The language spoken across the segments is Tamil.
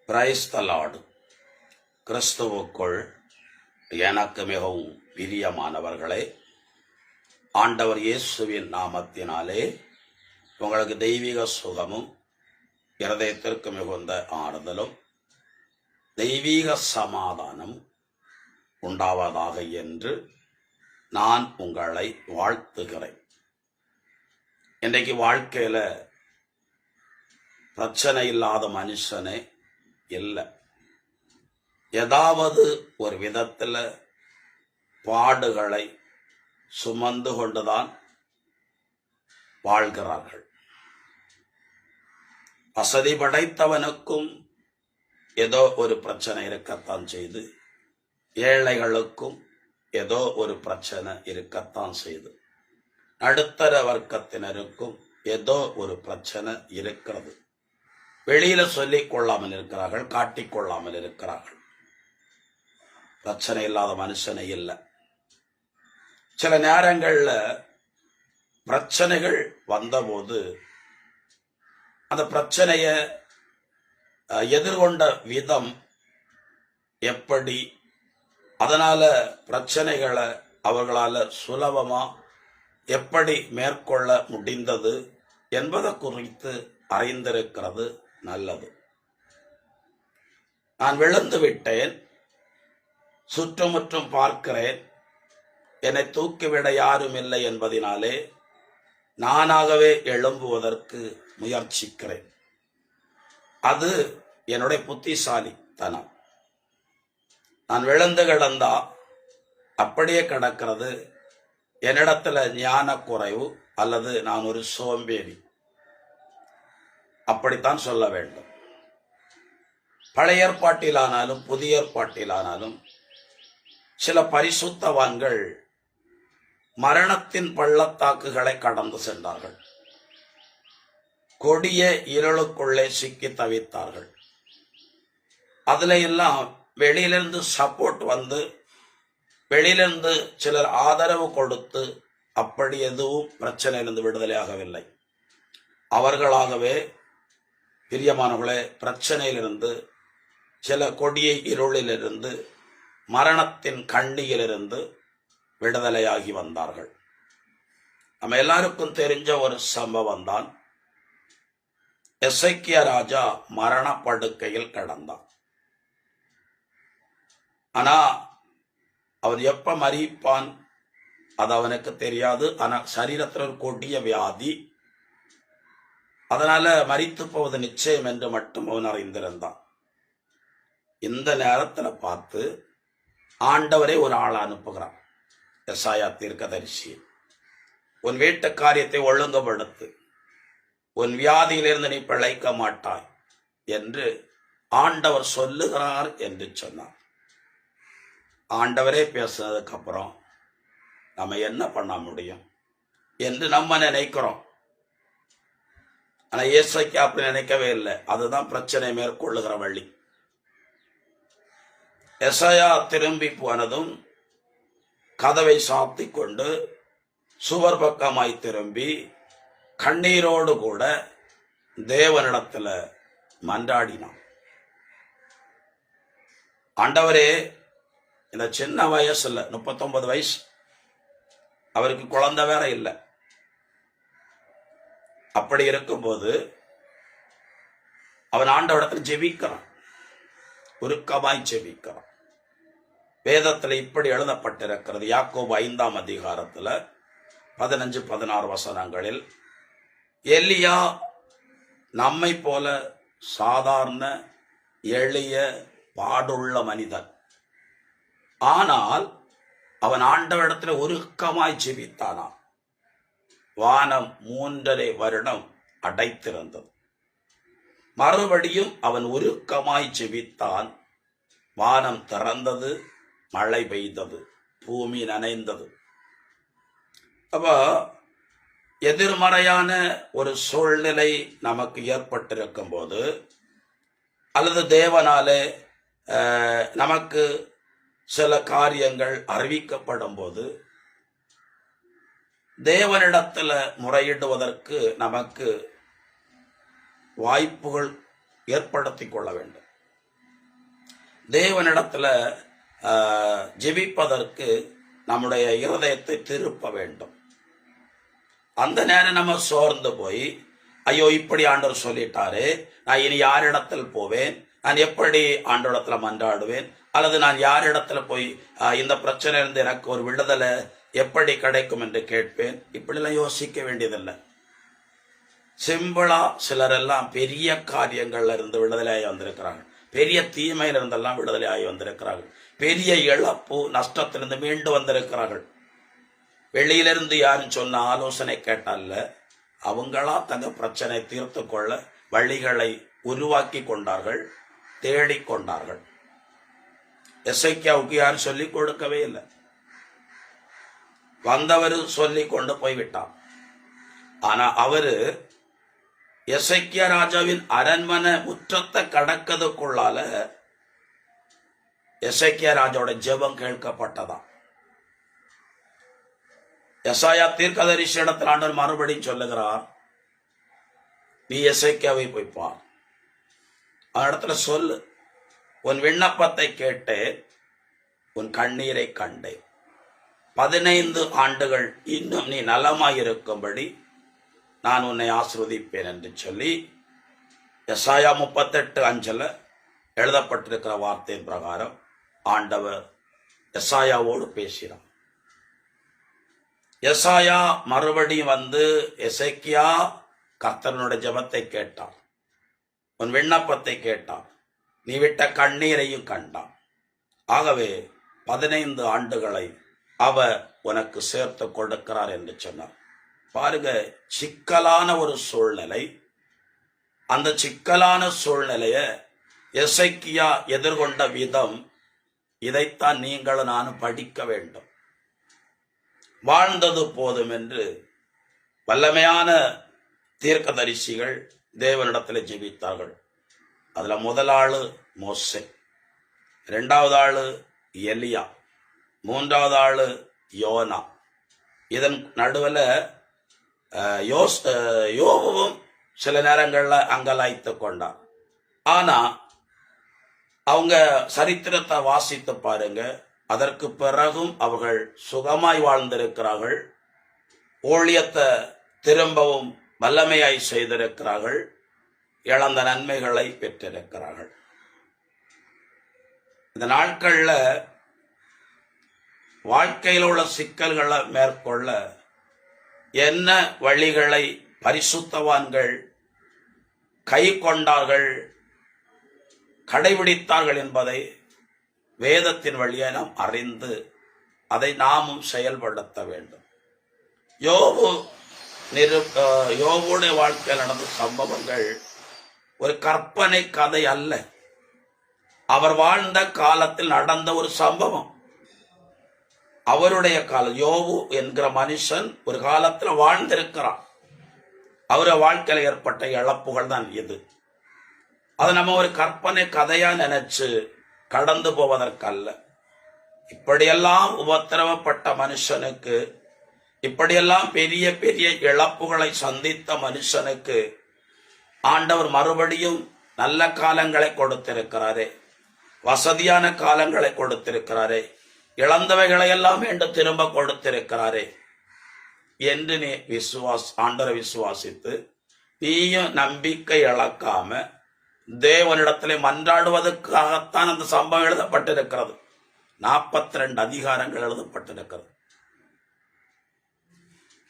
Praise the Lord. கிறிஸ்துவுக்குள் எனக்கு மிகவும் பிரியமானவர்களே, ஆண்டவர் இயேசுவின் நாமத்தினாலே உங்களுக்கு தெய்வீக சுகமும் இருதயத்திற்கு மிகுந்த ஆறுதலும் தெய்வீக சமாதானம் உண்டாவதாக என்று நான் உங்களை வாழ்த்துகிறேன். இன்றைக்கு வாழ்க்கையில பிரச்சனை இல்லாத மனுஷனே இல்லை. ஏதாவது ஒரு விதத்தில் பாடுகளை சுமந்து கொண்டுதான் வாழ்கிறார்கள். வசதி படைத்தவனுக்கும் ஏதோ ஒரு பிரச்சனை இருக்கத்தான் செய்து, ஏழைகளுக்கும் ஏதோ ஒரு பிரச்சனை இருக்கத்தான் செய்து, நடுத்தர வர்க்கத்தினருக்கும் ஏதோ ஒரு பிரச்சனை இருக்கிறது. வெளியில சொல்லிக் கொள்ளாமல் இருக்கிறார்கள், காட்டிக்கொள்ளாமல் இருக்கிறார்கள். பிரச்சனை இல்லாத மனுஷனை இல்லை. சில நேரங்கள்ல பிரச்சனைகள் வந்தபோது அந்த பிரச்சனைய எதிர்கொண்ட விதம் எப்படி, அதனால பிரச்சனைகளை அவர்களால சுலபமா எப்படி மேற்கொள்ள முடிந்தது என்பதை குறித்து அறிந்திருக்கிறது நல்லது. நான் விழுந்து விட்டேன், சுற்றுமுற்றும் பார்க்கிறேன், என்னை தூக்கிவிட யாரும் இல்லை என்பதினாலே நானாகவே எழும்புவதற்கு முயற்சிக்கிறேன். அது என்னுடைய புத்திசாலித்தனம். நான் விழுந்து கிடந்தா அப்படியே கிடக்கிறது என்னிடத்துல ஞான குறைவு அல்லது நான் ஒரு சோம்பேறி, அப்படித்தான் சொல்ல வேண்டும். பழைய ஏற்பாட்டிலானாலும் புதிய ஏற்பாட்டிலானாலும் சில பரிசுத்தவான்கள் மரணத்தின் பள்ளத்தாக்குகளை கடந்து சென்றார்கள். கொடிய இருளுக்குள்ளே சிக்கி தவித்தார்கள். அதுல எல்லாம் வெளியிலிருந்து சப்போர்ட் வந்து, வெளியிலிருந்து சிலர் ஆதரவு கொடுத்து அப்படி எதுவும் பிரச்சனையிலிருந்து விடுதலை ஆகவில்லை. அவர்களாகவே பிரியமானவர்களே பிரச்சனையிலிருந்து, சில கொடிய இருளிலிருந்து, மரணத்தின் கண்ணியிலிருந்து விடுதலையாகி வந்தார்கள். நம்ம எல்லாருக்கும் தெரிஞ்ச ஒரு சம்பவம் தான், எசேக்கியா ராஜா மரண படுக்கையில் கிடந்தான். ஆனா அவன் எப்ப மரிப்பான் அது அவனுக்கு தெரியாது. ஆனா சரீரத்தில் ஒரு கொடிய வியாதி, அதனால மரித்து போவது நிச்சயம் என்று மட்டும் அவன் அறிந்திருந்தான். இந்த நேரத்துல பார்த்து ஆண்டவரே ஒரு ஆளை அனுப்புகிறான், எசாயா தீர்க்கதரிசி. உன் வீட்டு காரியத்தை ஒழுங்குபடுத்து, உன் வியாதியிலிருந்து நீ பிழைக்க மாட்டாய் என்று ஆண்டவர் சொல்லுகிறார் என்று சொன்னார். ஆண்டவரே பேசுனதுக்கு அப்புறம் நம்ம என்ன பண்ண முடியும் என்று நம்ம நினைக்கிறோம். ஆனா ஏசைக்கு அப்படி நினைக்கவே இல்லை. அதுதான் பிரச்சனை மேற்கொள்ளுகிற வழி. எசாயா திரும்பி போனதும் கதவை சாத்தி கொண்டு சுவர் பக்கமாய் திரும்பி கண்ணீரோடு கூட தேவனிடத்துல மன்றாடினான். ஆண்டவரே, இந்த சின்ன வயசுல 39 வயசு, அவருக்கு குழந்தை வேற இல்லை. அப்படி இருக்கும்போது அவன் ஆண்டவரிடத்தில் ஜெபிக்கிறான், உருக்கமாய் ஜெபிக்கிறான். வேதத்துல இப்படி எழுதப்பட்டிருக்கிறது. யாக்கோபு 5ஆம் அதிகாரத்துல 15-16 வசனங்களில், எலியா நம்மை போல சாதாரண எளிய பாடுள்ள மனிதன், ஆனால் அவன் ஆண்டவரிடத்துல உருக்கமாய் ஜெபித்தானாம். வானம் 3.5 வருடம் அடைத்திருந்தது. மறுபடியும் அவன் உருக்கமாய் ஜெபித்தான். வானம் திறந்தது, மழை பெய்தது, பூமி நனைந்தது. அப்ப எதிர்மறையான ஒரு சூழ்நிலை நமக்கு ஏற்பட்டிருக்கும் போது, அல்லது தேவனாலே நமக்கு சில காரியங்கள் அறிவிக்கப்படும் போது, தேவனிடத்துல முறையிடுவதற்கு நமக்கு வாய்ப்புகள் ஏற்படுத்திக் கொள்ள வேண்டும். தேவனிடத்துல ஜெபிப்பதற்கு நம்முடைய இருதயத்தை திருப்ப வேண்டும். அந்த நேரம் நம்ம சோர்ந்து போய், ஐயோ இப்படி ஆண்டவர் சொல்லிட்டாரு, நான் இனி யாரிடத்தில் போவேன், நான் எப்படி ஆண்டவரிடத்துல மன்றாடுவேன், அல்லது நான் யாரிடத்துல போய் இந்த பிரச்சனையிலிருந்து எனக்கு ஒரு விடுதலை எப்படி கிடைக்கும் என்று கேட்பேன். இப்படிலாம் யோசிக்க வேண்டியதில்லை. சிம்பிளா சிலர் எல்லாம் பெரிய காரியங்கள்ல இருந்து விடுதலையாகி வந்திருக்கிறாங்க, பெரிய தீமையில இருந்தெல்லாம் விடுதலையாகி வந்திருக்கிறார்கள், பெரிய இழப்பு நஷ்டத்திலிருந்து மீண்டு வந்திருக்கிறார்கள். வெளியிலிருந்து யாரும் சொன்ன ஆலோசனை கேட்டால, அவங்களா தங்க பிரச்சனை தீர்த்து கொள்ள வழிகளை உருவாக்கி கொண்டார்கள், தேடிக்கொண்டார்கள். எசேக்கியாவுக்கு யாரும் சொல்லிக் கொடுக்கவே இல்லை. வந்தவர் சொல்லி கொண்டு போய்விட்டார். ஆனா அவரு எசேக்கியா ராஜாவின் அரண்மனை முற்றத்தை கடக்கிறதுக்குள்ளால எசேக்கியா ராஜாவோட ஜெபம் கேட்கப்பட்டதா. எசாயா தீர்க்கதரிசி இடத்தில் ஆண்டவர் மறுபடியும் சொல்லுகிறார், நீ எசேக்கியாவை போய் பார், அவனிடத்துல சொல்லு, உன் விண்ணப்பத்தை கேட்டேன், உன் கண்ணீரை கண்டேன், 15 ஆண்டுகள் இன்னும் நீ நலமாயிருக்கும்படி நான் உன்னை ஆசீர்வதிப்பேன் என்று சொல்லி எசாயா 38:5 எழுதப்பட்டிருக்கிற வார்த்தையின் பிரகாரம் ஆண்டவர் எசாயாவோடு பேசினார். எசாயா மறுபடியும் வந்து, எசேக்கியா, கர்த்தருடைய ஜெபத்தை கேட்டார், உன் விண்ணப்பத்தை கேட்டார், நீ விட்ட கண்ணீரையும் கண்டான். ஆகவே 15 ஆண்டுகளை அவர் உனக்கு சேர்த்து கொடுக்கிறார் என்று சொன்னார். பாருங்க, சிக்கலான ஒரு சூழ்நிலை. அந்த சிக்கலான சூழ்நிலைய எசேக்கியா எதிர்கொண்ட விதம், இதைத்தான் நீங்களும் நானும் படிக்க வேண்டும். வாழ்ந்தது போதும் என்று வல்லமையான தீர்க்கதரிசிகள் தேவனிடத்தில் ஜெபித்தார்கள். அதுல முதல் ஆளு மோசே, 2வது ஆளு எலியா, 3வது ஆளு யோனா. இதன் நடுவில் யோபுவும் சில நேரங்கள்ல அங்கலாய்த்து கொண்டார். ஆனா அவங்க சரித்திரத்தை வாசித்து பாருங்க, அதற்கு பிறகும் அவர்கள் சுகமாய் வாழ்ந்திருக்கிறார்கள், ஊழியத்தை திரும்பவும் வல்லமையாய் செய்திருக்கிறார்கள், இழந்த நன்மைகளை பெற்றிருக்கிறார்கள். இந்த நாட்கள்ல வாழ்க்கையில் உள்ள சிக்கல்களை மேற்கொள்ள என்ன வழிகளை பரிசுத்தவான்கள் கை கொண்டார்கள், கடைபிடித்தார்கள் என்பதை வேதத்தின் வழியை நாம் அறிந்து அதை நாமும் செயல்படுத்த வேண்டும். யோபுடைய வாழ்க்கையில் நடந்த சம்பவங்கள் ஒரு கற்பனை கதை அல்ல, அவர் வாழ்ந்த காலத்தில் நடந்த ஒரு சம்பவம். அவருடைய காலம், யோபு என்கிற மனுஷன் ஒரு காலத்தில் வாழ்ந்திருக்கிறான். அவருடைய வாழ்க்கையில் ஏற்பட்ட இழப்புகள் தான் இது. அதை நம்ம ஒரு கற்பனை கதையா நினைச்சு கடந்து போவதற்கல்ல. இப்படியெல்லாம் உபத்திரவப்பட்ட மனுஷனுக்கு, இப்படியெல்லாம் பெரிய பெரிய இழப்புகளை சந்தித்த மனுஷனுக்கு ஆண்டவர் மறுபடியும் நல்ல காலங்களை கொடுத்திருக்கிறாரே, வசதியான காலங்களை கொடுத்திருக்கிறாரே, இழந்தவைகளை எல்லாம் என்று திரும்ப கொடுத்திருக்கிறாரே என்று நீ ஆண்டவரை விசுவாசித்து நீயும் நம்பிக்கை இழக்காம தேவனிடத்திலே மன்றாடுவதற்காகத்தான் அந்த சம்பவம் எழுதப்பட்டிருக்கிறது. 42 அதிகாரங்கள் எழுதப்பட்டிருக்கிறது.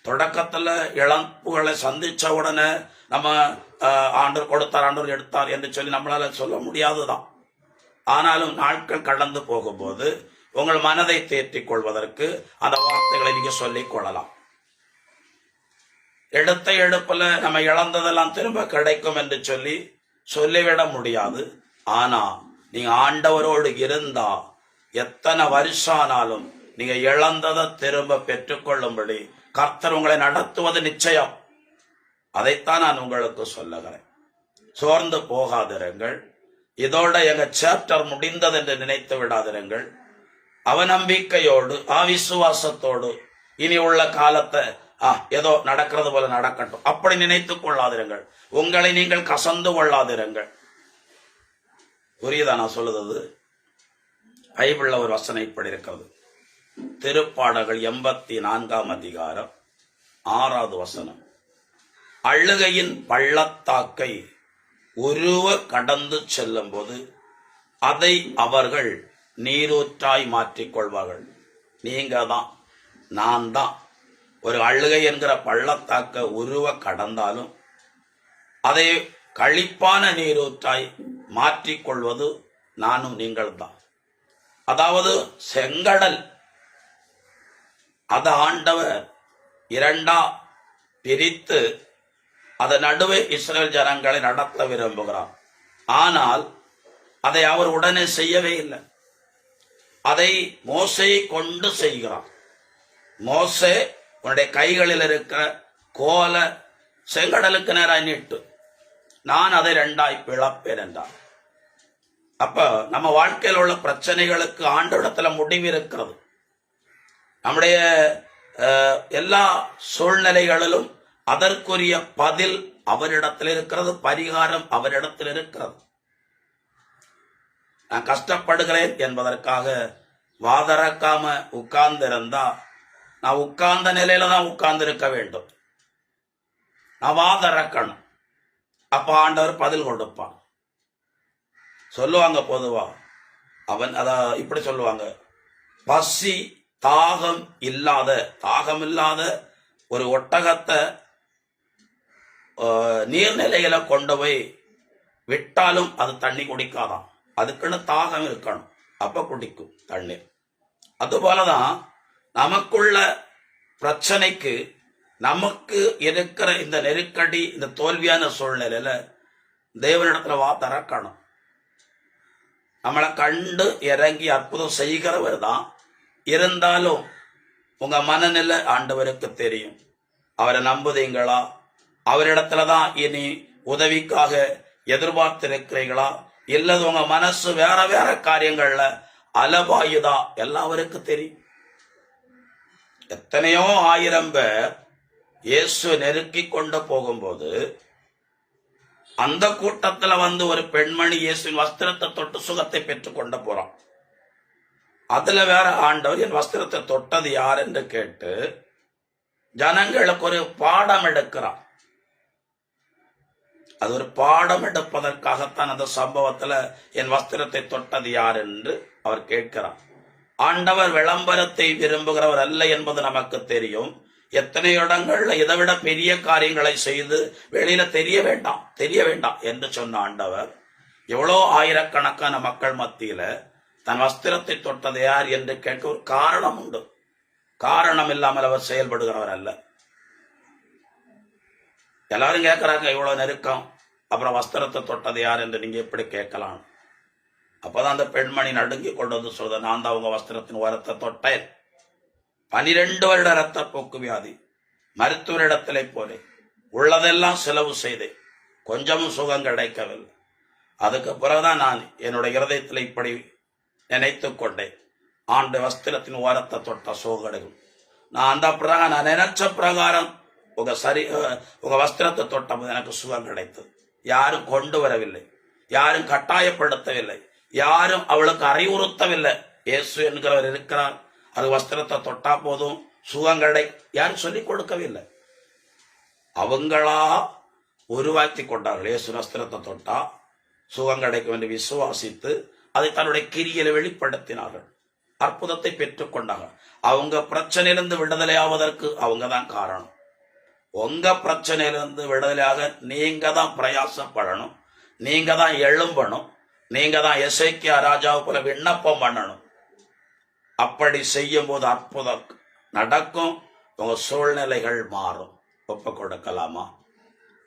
தொடக்கத்துல இழப்புகளை சந்திச்ச உடனே நம்ம ஆண்டவர் கொடுத்தார், ஆண்டவர் எடுத்தார் என்று சொல்லி நம்மளால சொல்ல முடியாதுதான். ஆனாலும் நாட்கள் கடந்து போகும்போது உங்கள் மனதை தேற்றிக் கொள்வதற்கு அந்த வார்த்தைகளை நீங்க சொல்லிக் கொள்ளலாம். எடுத்த எடுப்புல நம்ம இழந்ததெல்லாம் திரும்ப கிடைக்கும் என்று சொல்லிவிட முடியாது. ஆனா நீங்க ஆண்டவரோடு இருந்தா எத்தனை வருஷம் ஆனாலும் நீங்க இழந்ததை திரும்ப பெற்றுக்கொள்ளும்படி கர்த்தர் உங்களை நடத்துவது நிச்சயம். அதைத்தான் நான் உங்களுக்கு சொல்லுகிறேன். சோர்ந்து போகாதிருங்கள். இதோட எங்க சாப்டர் முடிந்தது என்று நினைத்து விடாதிருங்கள். அவநம்பிக்கையோடு அவிசுவாசத்தோடு இனி உள்ள காலத்தை ஏதோ நடக்கிறது போல நடக்கட்டும் அப்படி நினைத்துக் கொள்ளாதிருங்கள். உங்களை நீங்கள் கசந்து கொள்ளாதிருங்கள். புரியுதா நான் சொல்லுறது? பைபிள்ல ஒரு வசனம் இப்படி இருக்கிறது. திருப்பாடல்கள் 84 அதிகாரம் 6வது வசனம். அழுகையின் பள்ளத்தாக்கை ஒருவர் கடந்து செல்லும் போது அதை அவர்கள் நீரூற்றாய் மாற்றிக்கொள்வார்கள். நீங்க தான், நான் தான். ஒரு அழுகை என்கிற பள்ளத்தாக்க உருவ கடந்தாலும் அதை களிப்பான நீரூற்றாய் மாற்றிக்கொள்வது நானும் நீங்கள் தான். அதாவது செங்கடல், அதை ஆண்டவர் இரண்டா பிரித்து அதன் நடுவே இஸ்ரேல் ஜனங்களை நடத்த விரும்புகிறார். ஆனால் அதை அவர் உடனே செய்யவே இல்லை. அதை மோசையை கொண்டு செய்கிறார். மோசே உன்னுடைய கைகளில் இருக்கிற கோல செங்கடலுக்கு நேராய் நீட்டு, நான் அதை ரெண்டாய் பிளப்பேன் என்றார். அப்ப நம்ம வாழ்க்கையில் உள்ள பிரச்சனைகளுக்கு ஆண்டவரிடத்துல முடிவு இருக்கிறது. நம்முடைய எல்லா சூழ்நிலைகளிலும் அதற்குரிய பதில் அவரிடத்தில் இருக்கிறது, பரிகாரம் அவரிடத்தில் இருக்கிறது. நான் கஷ்டப்படுகிறேன் என்பதற்காக வாதறக்காம உட்கார்ந்து இருந்தா நான் உட்கார்ந்த நிலையில தான் உட்கார்ந்து இருக்க வேண்டும். நான் வாதறக்கணும். அப்ப ஆண்டவர் பதில் கொடுப்பான். சொல்லுவாங்க பொதுவா, அவன் இப்படி சொல்லுவாங்க, பசி தாகம் இல்லாத ஒரு ஒட்டகத்தை நீர்நிலைகளை கொண்டு போய் விட்டாலும் அது தண்ணி குடிக்காதான். அதுக்குன்னு தாகம் இருக்கணும், அப்ப குடிக்கும் தண்ணீர். அதுபோலதான் நமக்குள்ள பிரச்சனைக்கு, நமக்கு இருக்கிற இந்த நெருக்கடி, இந்த தோல்வியான சூழ்நிலையில தேவனிடத்துல திறக்கணும். நம்மளை கண்டு இறங்கி அற்புதம் செய்கிறவர் தான். இருந்தாலும் உங்க மனநிலை ஆண்டவருக்கு தெரியும். அவரை நம்புதீங்களா? அவரிடத்துலதான் இனி உதவிக்காக எதிர்பார்த்திருக்கிறீங்களா? இல்லது உங்க மனசு வேற வேற காரியங்கள்ல அலபாயுதா? எல்லாம் அவருக்கு தெரியும். எத்தனையோ ஆயிரம் பேர் இயேசு நெருக்கி கொண்டு போகும்போது அந்த கூட்டத்துல ஒரு பெண்மணி இயேசுவின் வஸ்திரத்தை தொட்டு சுகத்தை பெற்றுக் கொண்டு போறான். அதுல வேற ஆண்டவர் என் வஸ்திரத்தை தொட்டது யார் என்று கேட்டு ஜனங்களுக்கு ஒரு பாடம் எடுக்கிறார். அது ஒரு பாடம் எடுப்பதற்காகத்தான் அந்த சம்பவத்துல என் வஸ்திரத்தை தொட்டது யார் என்று அவர் கேட்கிறார். ஆண்டவர் விளம்பரத்தை விரும்புகிறவர் அல்ல என்பது நமக்கு தெரியும். எத்தனை இடங்கள்ல இதை விட பெரிய காரியங்களை செய்து வெளியில தெரிய வேண்டாம் என்று சொன்ன ஆண்டவர் எவ்வளோ ஆயிரக்கணக்கான மக்கள் மத்தியில தன் வஸ்திரத்தை தொட்டது யார் என்று கேட்க ஒரு காரணம் உண்டு. காரணம் இல்லாமல் அவர் செயல்படுகிறவர் அல்ல. எல்லாரும் கேட்கிறாங்க, இவ்வளவு நெருக்கம், அப்புறம் வஸ்திரத்தை தொட்டது யார் என்று நீங்க எப்படி கேட்கலாம்? அப்பதான் அந்த பெண்மணி நடுங்கி கொண்டு வந்து சொல்ற, நான் தான் உங்க வஸ்திரத்தின் ஓரத்தை தொட்டேன். 12 வருட ரத்த போக்கு வியாதி, மருத்துவரிடத்திலே போனேன், உள்ளதெல்லாம் செலவு செய்தேன், கொஞ்சமும் சுகம் கிடைக்கவில்லை. அதுக்கு பிறகுதான் நான் என்னுடைய இருதயத்தில் இப்படி நினைத்துக் கொண்டேன், ஆண்டு வஸ்திரத்தின் ஓரத்தை தொட்ட சுகம் கிடைக்கும். நான் அந்த பிரகாரம், நான் நினைச்ச பிரகாரம் உங்க வஸ்திரத்தை தொட்ட எனக்கு சுகம் கிடைத்தது. யாரும் கொண்டு வரவில்லை, யாரும் கட்டாயப்படுத்தவில்லை, யாரும் அவளுக்கு அறிவுறுத்தவில்லை. இயேசு என்கிறவர் இருக்கிறார், அது வஸ்திரத்தை தொட்டா போதும் சுகம் கிடை, யாரும் சொல்லிக் கொடுக்கவில்லை. அவங்களா உருவாக்கி கொண்டார்கள். இயேசு வஸ்திரத்தை தொட்டா சுகம் கிடைக்கும் என்று விசுவாசித்து அதை தன்னுடைய கிரியில வெளிப்படுத்தினார்கள். அற்புதத்தை பெற்றுக் கொண்டாங்க. அவங்க பிரச்சனையிலிருந்து விடுதலை ஆவதற்கு அவங்க தான் காரணம். உங்க பிரச்சனையிலிருந்து விடுதலையாக நீங்க தான் பிரயாசப்படணும், நீங்க தான் எழும்பணும், நீங்க தான் எசேக்கியா ராஜாவை போல விண்ணப்பம் பண்ணணும். அப்படி செய்யும் போது அற்புதம் நடக்கும், உங்க சூழ்நிலைகள் மாறும். ஒப்பு கொடுக்கலாமா?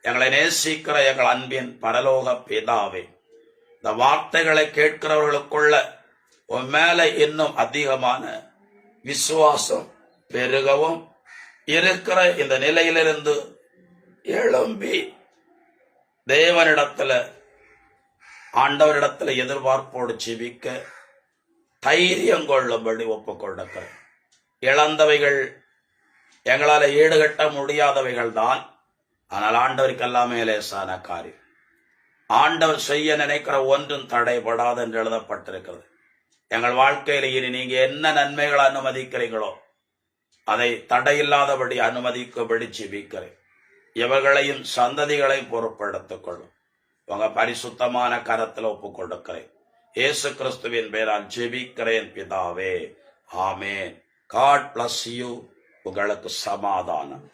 எங்களை நேசிக்கிற எங்கள் அன்பின் பரலோக பிதாவே, இந்த வார்த்தைகளை கேட்கிறவர்களுக்குள்ள உன் மேல இன்னும் அதிகமான விசுவாசம் பெருகவும், இருக்கிற இந்த நிலையிலிருந்து எழும்பி தேவனிடத்துல, ஆண்டவரிடத்துல எதிர்பார்ப்போடு ஜெபிக்க தைரியம் கொள்ளும்படி ஒப்புக்கொடுக்கிறேன். இழந்தவைகள் எங்களால ஈடுகட்ட முடியாதவைகள் தான், ஆனால் ஆண்டவருக்கு எல்லாமே லேசான காரியம். ஆண்டவர் செய்ய நினைக்கிற ஒன்றும் தடைபடாது என்று எழுதப்பட்டிருக்கிறது. எங்கள் வாழ்க்கையில இனி நீங்க என்ன நன்மைகளை அனுமதிக்கிறீங்களோ அதை தடையில்லாதபடி அனுமதிக்கும்படி ஜெபிக்கிறேன். இவர்களையும் சந்ததிகளையும் பொறுப்படுத்திக் கொள்ளும். உங்க பரிசுத்தமான கரத்தில் ஒப்புக் கொடுக்கிறேன். இயேசு கிறிஸ்துவின் பேரால் ஜெபிக்கிறேன் பிதாவே, ஆமென். God bless you. உங்களுக்கு சமாதானம்.